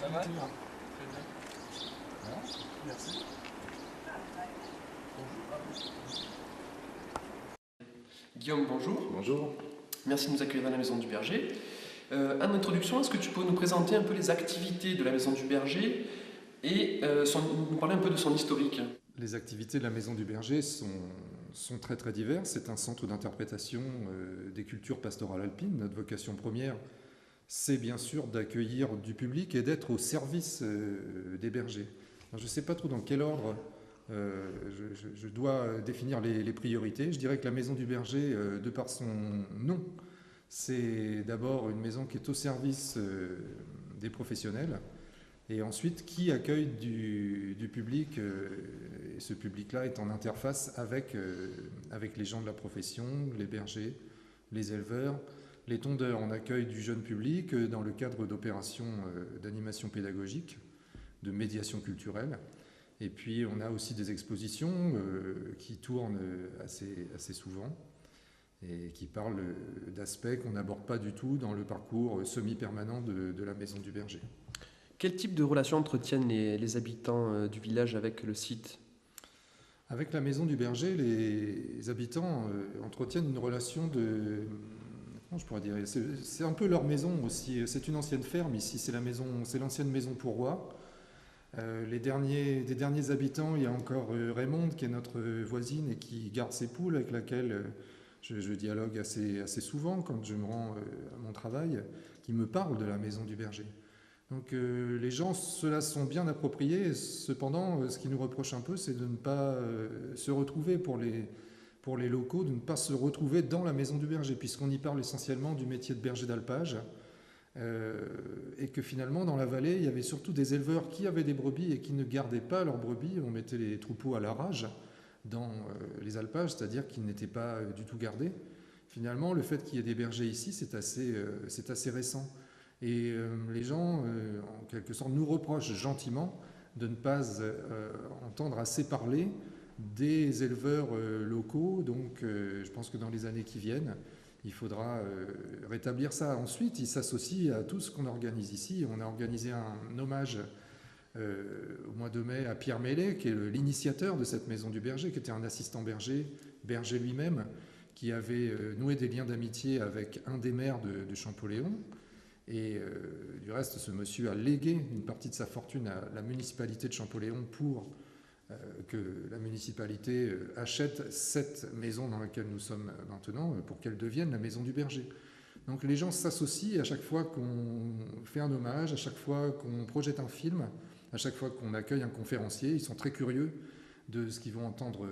Ça va? Très bien. Voilà. Merci. Guillaume, bonjour. Bonjour. Merci de nous accueillir dans la Maison du Berger. En introduction, est-ce que tu peux nous présenter un peu les activités de la Maison du Berger et nous parler un peu de son historique? Les activités de la Maison du Berger sont très très diverses. C'est un centre d'interprétation des cultures pastorales alpines. Notre vocation première, c'est bien sûr d'accueillir du public et d'être au service des bergers. Alors, je ne sais pas trop dans quel ordre je dois définir les priorités. Je dirais que la Maison du Berger, de par son nom, c'est d'abord une maison qui est au service des professionnels et ensuite qui accueille du public. Et ce public-là est en interface avec les gens de la profession, les bergers, les éleveurs, les tondeurs. On accueille du jeune public dans le cadre d'opérations d'animation pédagogique, de médiation culturelle. Et puis on a aussi des expositions qui tournent assez souvent et qui parlent d'aspects qu'on n'aborde pas du tout dans le parcours semi-permanent de la Maison du Berger. Quel type de relation entretiennent les habitants du village avec le site? Avec la Maison du Berger, les habitants entretiennent une relation de... Comment je pourrais dire? C'est un peu leur maison aussi. C'est une ancienne ferme ici, c'est l'ancienne maison Pourrois. Des derniers habitants, il y a encore Raymonde qui est notre voisine et qui garde ses poules, avec laquelle je dialogue assez souvent quand je me rends à mon travail, qui me parle de la Maison du Berger. Donc les gens se la sont bien appropriés. Cependant, ce qui nous reproche un peu, c'est de ne pas se retrouver pour les locaux, de ne pas se retrouver dans la Maison du Berger, puisqu'on y parle essentiellement du métier de berger d'alpage. Et que finalement dans la vallée il y avait surtout des éleveurs qui avaient des brebis et qui ne gardaient pas leurs brebis. On mettait les troupeaux à la rage dans les alpages, c'est-à-dire qu'ils n'étaient pas du tout gardés. Finalement, le fait qu'il y ait des bergers ici, c'est assez récent. Et les gens, en quelque sorte, nous reprochent gentiment de ne pas entendre assez parler des éleveurs locaux. Donc je pense que dans les années qui viennent, il faudra rétablir ça. Ensuite, il s'associe à tout ce qu'on organise ici. On a organisé un hommage au mois de mai à Pierre Mellet, qui est l'initiateur de cette Maison du Berger, qui était un assistant berger lui-même, qui avait noué des liens d'amitié avec un des maires de Champoléon. Et du reste, ce monsieur a légué une partie de sa fortune à la municipalité de Champoléon pour que la municipalité achète cette maison dans laquelle nous sommes maintenant pour qu'elle devienne la Maison du Berger. Donc les gens s'associent à chaque fois qu'on fait un hommage, à chaque fois qu'on projette un film, à chaque fois qu'on accueille un conférencier. Ils sont très curieux de ce qu'ils vont entendre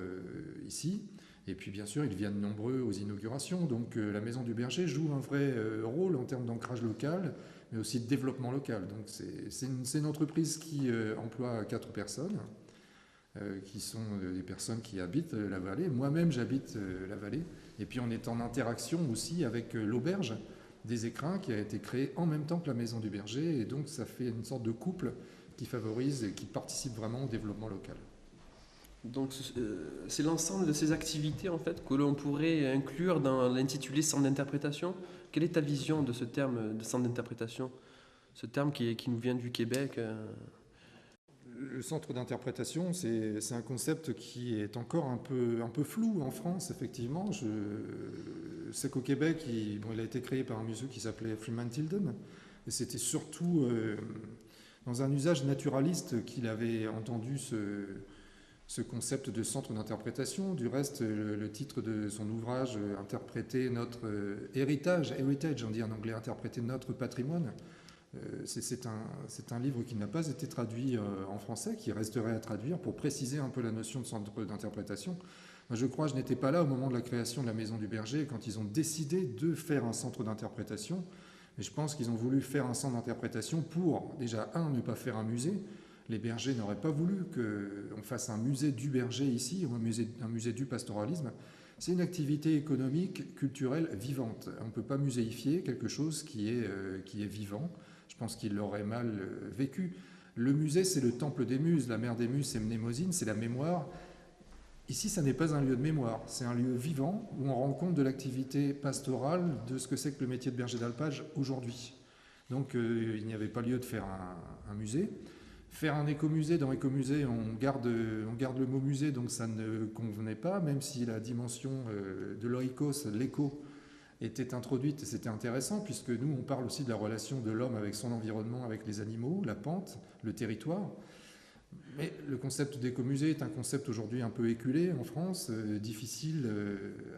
ici. Et puis bien sûr, ils viennent nombreux aux inaugurations. Donc la Maison du Berger joue un vrai rôle en termes d'ancrage local, mais aussi de développement local. Donc c'est une entreprise qui emploie 4 personnes. Qui sont des personnes qui habitent la vallée. Moi-même, j'habite la vallée. Et puis on est en interaction aussi avec l'auberge des Écrins qui a été créée en même temps que la Maison du Berger. Et donc ça fait une sorte de couple qui favorise et qui participe vraiment au développement local. Donc c'est l'ensemble de ces activités en fait que l'on pourrait inclure dans l'intitulé centre d'interprétation. Quelle est ta vision de ce terme de centre d'interprétation? Ce terme qui nous vient du Québec. Le centre d'interprétation, c'est un concept qui est encore un peu flou en France, effectivement. Je sais qu'au Québec, il a été créé par un monsieur qui s'appelait Freeman Tilden. Et c'était surtout dans un usage naturaliste qu'il avait entendu ce concept de centre d'interprétation. Du reste, le titre de son ouvrage, Interpréter notre héritage, on dit en anglais, interpréter notre patrimoine, c'est un livre qui n'a pas été traduit en français, qui resterait à traduire pour préciser un peu la notion de centre d'interprétation. Je crois que je n'étais pas là au moment de la création de la Maison du Berger, quand ils ont décidé de faire un centre d'interprétation. Mais je pense qu'ils ont voulu faire un centre d'interprétation pour, déjà, ne pas faire un musée, Les bergers n'auraient pas voulu qu'on fasse un musée du berger ici, ou un musée du pastoralisme. C'est une activité économique, culturelle, vivante. On ne peut pas muséifier quelque chose qui est vivant. Je pense qu'il l'aurait mal vécu. Le musée, c'est le temple des muses. La mère des muses, c'est Mnémosyne, c'est la mémoire. Ici, ça n'est pas un lieu de mémoire, c'est un lieu vivant où on rend compte de l'activité pastorale, de ce que c'est que le métier de berger d'alpage aujourd'hui. Donc il n'y avait pas lieu de faire un musée. Faire un écomusée, dans écomusée, on garde le mot musée, donc ça ne convenait pas, même si la dimension de l'oikos, l'éco, était introduite, et c'était intéressant, puisque nous, on parle aussi de la relation de l'homme avec son environnement, avec les animaux, la pente, le territoire. Mais le concept d'écomusée est un concept aujourd'hui un peu éculé en France, difficile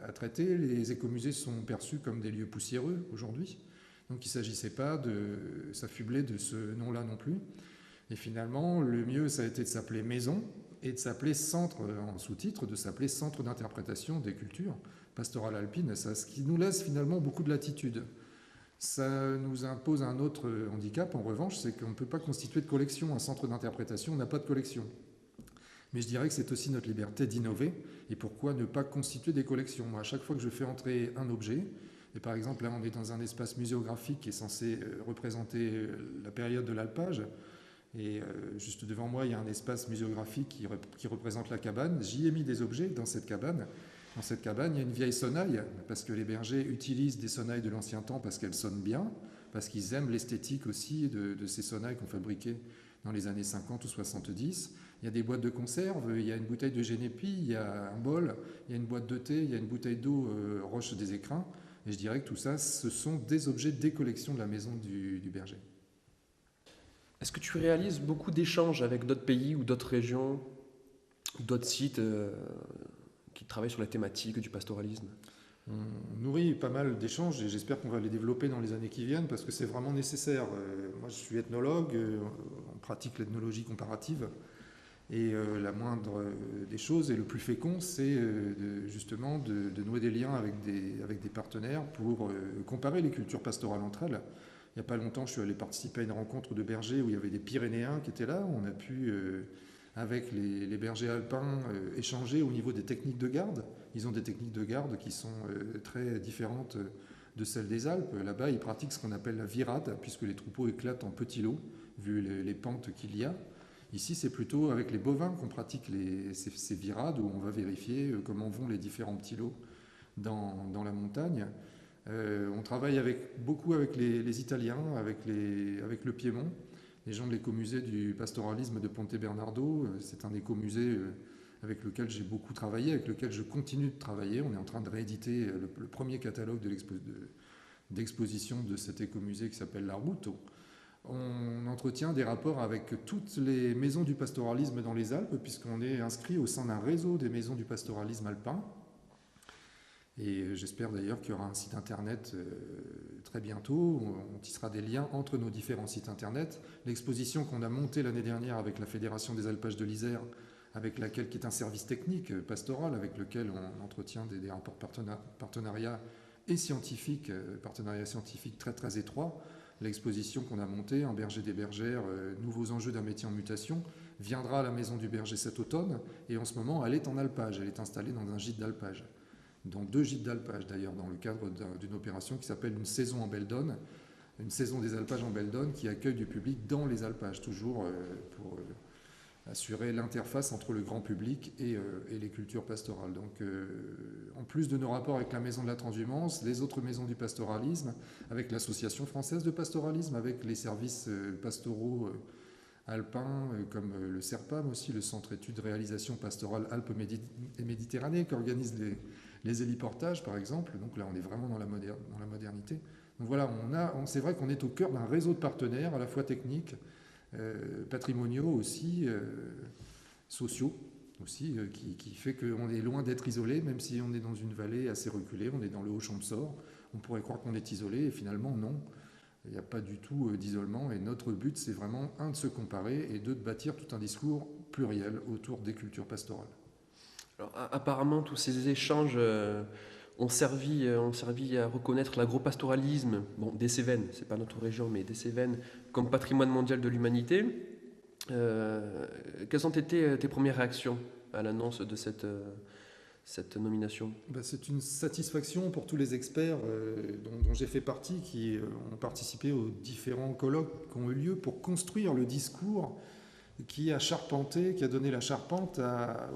à traiter. Les écomusées sont perçus comme des lieux poussiéreux aujourd'hui, donc il ne s'agissait pas de s'affubler de ce nom-là non plus. Et finalement, le mieux, ça a été de s'appeler maison et de s'appeler centre, en sous-titre, de s'appeler centre d'interprétation des cultures pastorales alpines, ce qui nous laisse finalement beaucoup de latitude. Ça nous impose un autre handicap, en revanche, c'est qu'on ne peut pas constituer de collection. Un centre d'interprétation n'a pas de collection. Mais je dirais que c'est aussi notre liberté d'innover. Et pourquoi ne pas constituer des collections? Moi, à chaque fois que je fais entrer un objet, et par exemple là on est dans un espace muséographique qui est censé représenter la période de l'alpage, et juste devant moi, il y a un espace muséographique qui représente la cabane. J'y ai mis des objets dans cette cabane. Dans cette cabane, il y a une vieille sonnaille, parce que les bergers utilisent des sonnailles de l'ancien temps parce qu'elles sonnent bien, parce qu'ils aiment l'esthétique aussi de ces sonnailles qu'on fabriquait dans les années 50 ou 70. Il y a des boîtes de conserve, il y a une bouteille de génépi, il y a un bol, il y a une boîte de thé, il y a une bouteille d'eau Roche des Écrins. Et je dirais que tout ça, ce sont des objets des collections de la maison du berger. Est-ce que tu réalises beaucoup d'échanges avec d'autres pays ou d'autres régions, d'autres sites qui travaillent sur la thématique du pastoralisme? On nourrit pas mal d'échanges et j'espère qu'on va les développer dans les années qui viennent parce que c'est vraiment nécessaire. Moi, je suis ethnologue, on pratique l'ethnologie comparative et la moindre des choses et le plus fécond, c'est justement de nouer des liens avec des partenaires pour comparer les cultures pastorales entre elles. Il n'y a pas longtemps, je suis allé participer à une rencontre de bergers où il y avait des Pyrénéens qui étaient là. On a pu, avec les bergers alpins, échanger au niveau des techniques de garde. Ils ont des techniques de garde qui sont très différentes de celles des Alpes. Là-bas, ils pratiquent ce qu'on appelle la virade, puisque les troupeaux éclatent en petits lots, vu les pentes qu'il y a. Ici, c'est plutôt avec les bovins qu'on pratique ces virades, où on va vérifier comment vont les différents petits lots dans la montagne. On travaille beaucoup avec les Italiens, avec le Piémont, les gens de l'écomusée du pastoralisme de Ponte Bernardo. C'est un écomusée avec lequel j'ai beaucoup travaillé, avec lequel je continue de travailler. On est en train de rééditer le premier catalogue d'exposition de cet écomusée qui s'appelle La Route. On entretient des rapports avec toutes les maisons du pastoralisme dans les Alpes, puisqu'on est inscrit au sein d'un réseau des maisons du pastoralisme alpin. Et j'espère d'ailleurs qu'il y aura un site internet très bientôt. On tissera des liens entre nos différents sites internet. L'exposition qu'on a montée l'année dernière avec la Fédération des alpages de l'Isère, avec laquelle qui est un service technique pastoral, avec lequel on entretient des rapports partenariats et scientifiques, partenariats scientifiques très très étroits. L'exposition qu'on a montée, Un berger des bergères, nouveaux enjeux d'un métier en mutation, viendra à la Maison du Berger cet automne. Et en ce moment, elle est en alpage. Elle est installée dans un gîte d'alpage. Dans 2 gîtes d'alpage d'ailleurs, dans le cadre d'une opération qui s'appelle une saison en Beldonne, une saison des alpages en Beldonne qui accueille du public dans les alpages, toujours pour assurer l'interface entre le grand public et les cultures pastorales. Donc en plus de nos rapports avec la Maison de la Transhumance, les autres maisons du pastoralisme, avec l'Association française de pastoralisme, avec les services pastoraux alpins comme le CERPAM aussi, le Centre études réalisation pastorale Alpes et Méditerranée, qui organise les héliportages par exemple. Donc là on est vraiment dans la modernité. Donc voilà, c'est vrai qu'on est au cœur d'un réseau de partenaires à la fois techniques, patrimoniaux aussi, sociaux aussi, qui fait qu'on est loin d'être isolé, même si on est dans une vallée assez reculée, on est dans le Haut-Champsaur, on pourrait croire qu'on est isolé et finalement non. Il n'y a pas du tout d'isolement et notre but c'est vraiment de se comparer et de bâtir tout un discours pluriel autour des cultures pastorales. Alors, apparemment, tous ces échanges ont servi à reconnaître l'agropastoralisme, des Cévennes, c'est pas notre région, mais des Cévennes, comme patrimoine mondial de l'humanité. Quelles ont été tes premières réactions à l'annonce de cette nomination? Ben, c'est une satisfaction pour tous les experts dont j'ai fait partie, qui ont participé aux différents colloques qui ont eu lieu pour construire le discours qui a charpenté, qui a donné la charpente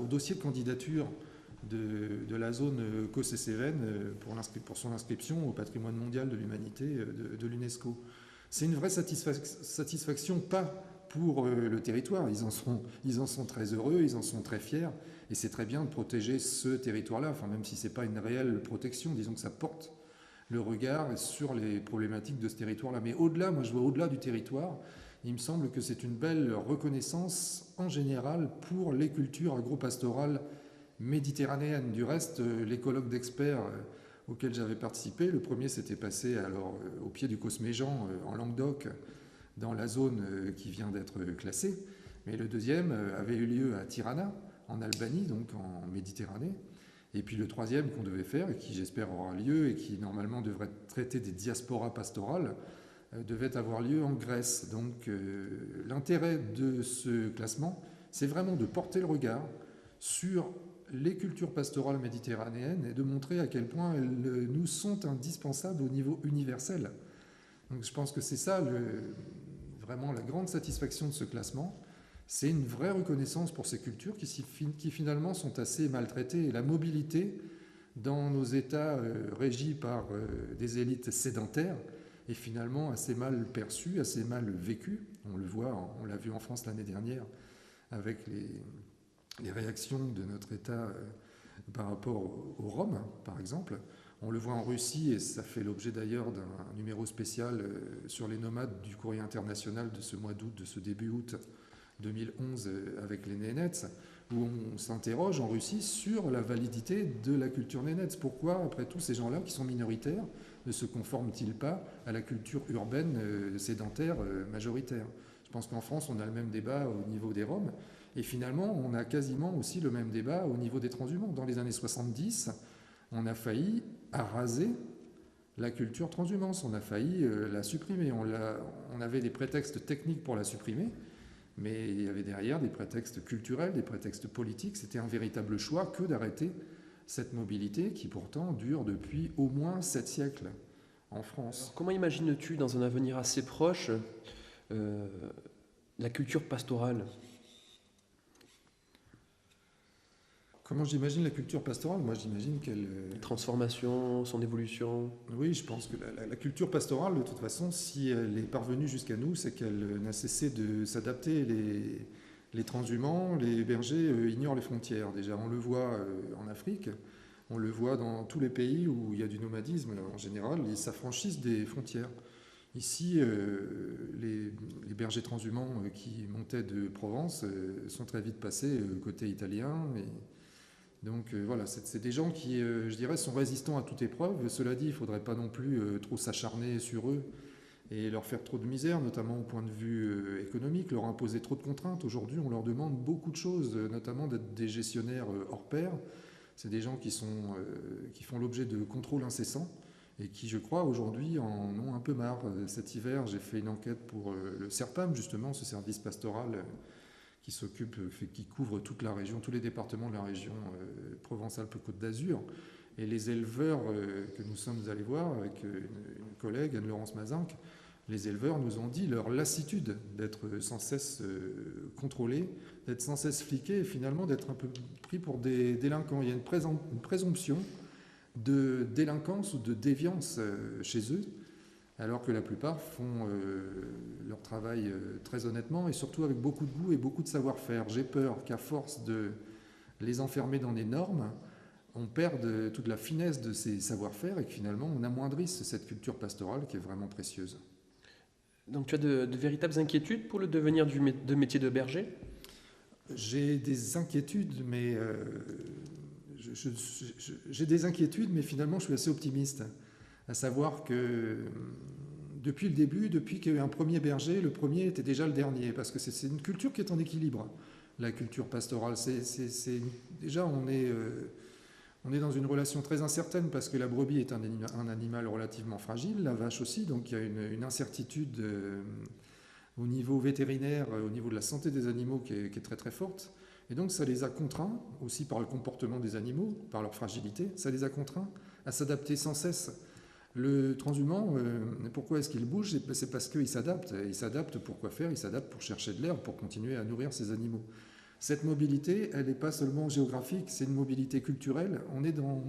au dossier de candidature de la zone Causses-et-Cévennes pour son inscription au patrimoine mondial de l'humanité de l'UNESCO. C'est une vraie satisfaction, pas pour le territoire, ils en sont très heureux, ils en sont très fiers, et c'est très bien de protéger ce territoire-là, enfin, même si ce n'est pas une réelle protection, disons que ça porte le regard sur les problématiques de ce territoire-là. Mais au-delà, moi je vois au-delà du territoire, il me semble que c'est une belle reconnaissance en général pour les cultures agro-pastorales méditerranéennes. Du reste, les colloques d'experts auxquels j'avais participé, le premier s'était passé alors au pied du Cosméjean en Languedoc, dans la zone qui vient d'être classée, mais le deuxième avait eu lieu à Tirana, en Albanie, donc en Méditerranée. Et puis le troisième qu'on devait faire, et qui j'espère aura lieu, et qui normalement devrait traiter des diasporas pastorales, devait avoir lieu en Grèce. Donc l'intérêt de ce classement, c'est vraiment de porter le regard sur les cultures pastorales méditerranéennes et de montrer à quel point elles nous sont indispensables au niveau universel. Donc je pense que c'est ça vraiment la grande satisfaction de ce classement. C'est une vraie reconnaissance pour ces cultures qui finalement sont assez maltraitées. Et la mobilité dans nos États régis par des élites sédentaires est finalement assez mal perçue, assez mal vécue. On le voit, on l'a vu en France l'année dernière avec les réactions de notre État par rapport aux Roms, par exemple. On le voit en Russie, et ça fait l'objet d'ailleurs d'un numéro spécial sur les nomades du Courrier international de ce mois d'août, de ce début août 2011 avec les Nénètes, où on s'interroge en Russie sur la validité de la culture nénète. Pourquoi, après tout, ces gens-là, qui sont minoritaires, ne se conforment-ils pas à la culture urbaine sédentaire majoritaire? Je pense qu'en France, on a le même débat au niveau des Roms, et finalement, on a quasiment aussi le même débat au niveau des transhumants. Dans les années 70, on a failli raser la culture transhumance, on a failli la supprimer. On avait des prétextes techniques pour la supprimer, mais il y avait derrière des prétextes culturels, des prétextes politiques. C'était un véritable choix que d'arrêter cette mobilité qui pourtant dure depuis au moins 7 siècles en France. Alors, comment imagines-tu dans un avenir assez proche la culture pastorale? Comment j'imagine la culture pastorale? Moi, j'imagine qu'elle... Transformation, son évolution. Oui, je pense que la culture pastorale, de toute façon, si elle est parvenue jusqu'à nous, c'est qu'elle n'a cessé de s'adapter. Les transhumants, les bergers ignorent les frontières. Déjà, on le voit en Afrique, on le voit dans tous les pays où il y a du nomadisme. En général, ils s'affranchissent des frontières. Ici, les bergers transhumants qui montaient de Provence sont très vite passés côté italien. Donc voilà, c'est des gens qui, je dirais, sont résistants à toute épreuve. Cela dit, il ne faudrait pas non plus trop s'acharner sur eux et leur faire trop de misère, notamment au point de vue économique, leur imposer trop de contraintes. Aujourd'hui, on leur demande beaucoup de choses, notamment d'être des gestionnaires hors pair. C'est des gens qui font l'objet de contrôles incessants et qui, je crois, aujourd'hui en ont un peu marre. Cet hiver, j'ai fait une enquête pour le SERPAM, justement, ce service pastoral qui couvre toute la région, tous les départements de la région Provence-Alpes-Côte d'Azur. Et les éleveurs que nous sommes allés voir avec une collègue, Anne-Laurence Mazinck, les éleveurs nous ont dit leur lassitude d'être sans cesse contrôlés, d'être sans cesse fliqués et finalement d'être un peu pris pour des délinquants. Il y a une présomption de délinquance ou de déviance chez eux, alors que la plupart font leur travail très honnêtement et surtout avec beaucoup de goût et beaucoup de savoir-faire. J'ai peur qu'à force de les enfermer dans des normes, on perde toute la finesse de ces savoir-faire et que finalement on amoindrisse cette culture pastorale qui est vraiment précieuse. Donc tu as de véritables inquiétudes pour le devenir de métier de berger? J'ai des inquiétudes, mais j'ai des inquiétudes, mais finalement je suis assez optimiste. À savoir que depuis le début, depuis qu'il y a eu un premier berger, le premier était déjà le dernier, parce que c'est une culture qui est en équilibre, la culture pastorale. Déjà, on est dans une relation très incertaine, parce que la brebis est un animal relativement fragile, la vache aussi, donc il y a une incertitude au niveau vétérinaire, au niveau de la santé des animaux qui est très très forte. Et donc ça les a contraints, aussi par le comportement des animaux, par leur fragilité, ça les a contraints à s'adapter sans cesse. Le transhumant, pourquoi est-ce qu'il bouge? C'est parce qu'il s'adapte. Il s'adapte pour quoi faire? Il s'adapte pour chercher de l'herbe, pour continuer à nourrir ses animaux. Cette mobilité, elle n'est pas seulement géographique, c'est une mobilité culturelle. On est dans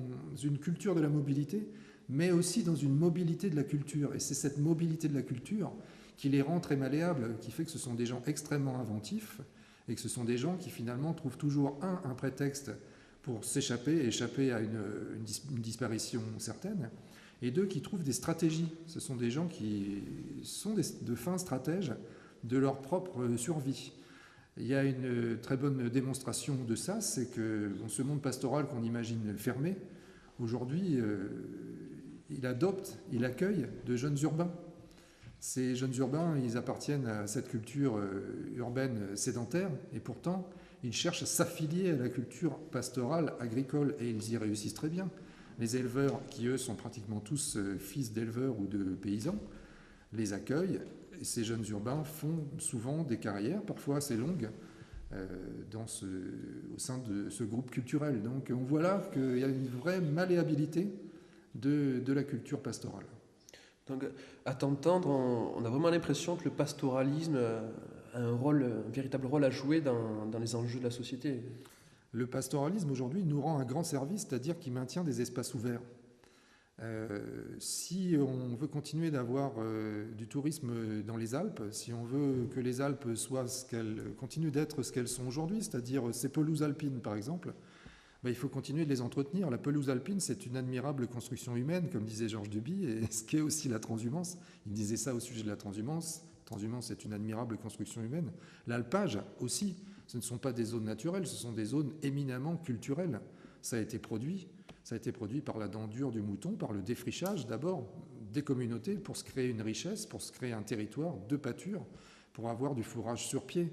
une culture de la mobilité, mais aussi dans une mobilité de la culture. Et c'est cette mobilité de la culture qui les rend très malléables, qui fait que ce sont des gens extrêmement inventifs et que ce sont des gens qui finalement trouvent toujours un prétexte pour s'échapper, échapper à une disparition certaine, et deux, qui trouvent des stratégies. Ce sont des gens qui sont de fins stratèges de leur propre survie. Il y a une très bonne démonstration de ça, c'est que dans ce monde pastoral qu'on imagine fermé, aujourd'hui, il adopte, il accueille de jeunes urbains. Ces jeunes urbains, ils appartiennent à cette culture urbaine sédentaire, et pourtant, ils cherchent à s'affilier à la culture pastorale, agricole, et ils y réussissent très bien. Les éleveurs, qui eux sont pratiquement tous fils d'éleveurs ou de paysans, les accueillent. Et ces jeunes urbains font souvent des carrières, parfois assez longues, au sein de ce groupe culturel. Donc on voit là qu'il y a une vraie malléabilité de la culture pastorale. Donc, à t'entendre, on a vraiment l'impression que le pastoralisme a un véritable rôle à jouer dans les enjeux de la société. Le pastoralisme aujourd'hui nous rend un grand service, c'est-à-dire qu'il maintient des espaces ouverts. Si on veut continuer d'avoir du tourisme dans les Alpes, si on veut que les Alpes continuent d'être ce qu'elles sont aujourd'hui, c'est-à-dire ces pelouses alpines par exemple, il faut continuer de les entretenir. La pelouse alpine, c'est une admirable construction humaine, comme disait Georges Duby, et ce qu'est aussi la transhumance. Il disait ça au sujet de la transhumance. La transhumance est une admirable construction humaine. L'alpage aussi, ce ne sont pas des zones naturelles, ce sont des zones éminemment culturelles. Ça a été produit par la dent dure du mouton, par le défrichage d'abord des communautés pour se créer une richesse, pour se créer un territoire de pâture, pour avoir du fourrage sur pied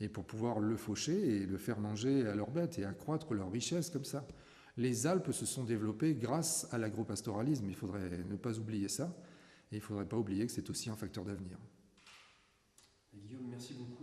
et pour pouvoir le faucher et le faire manger à leurs bêtes et accroître leur richesse comme ça. Les Alpes se sont développées grâce à l'agropastoralisme, il faudrait ne pas oublier ça, et il ne faudrait pas oublier que c'est aussi un facteur d'avenir. Guillaume, merci beaucoup.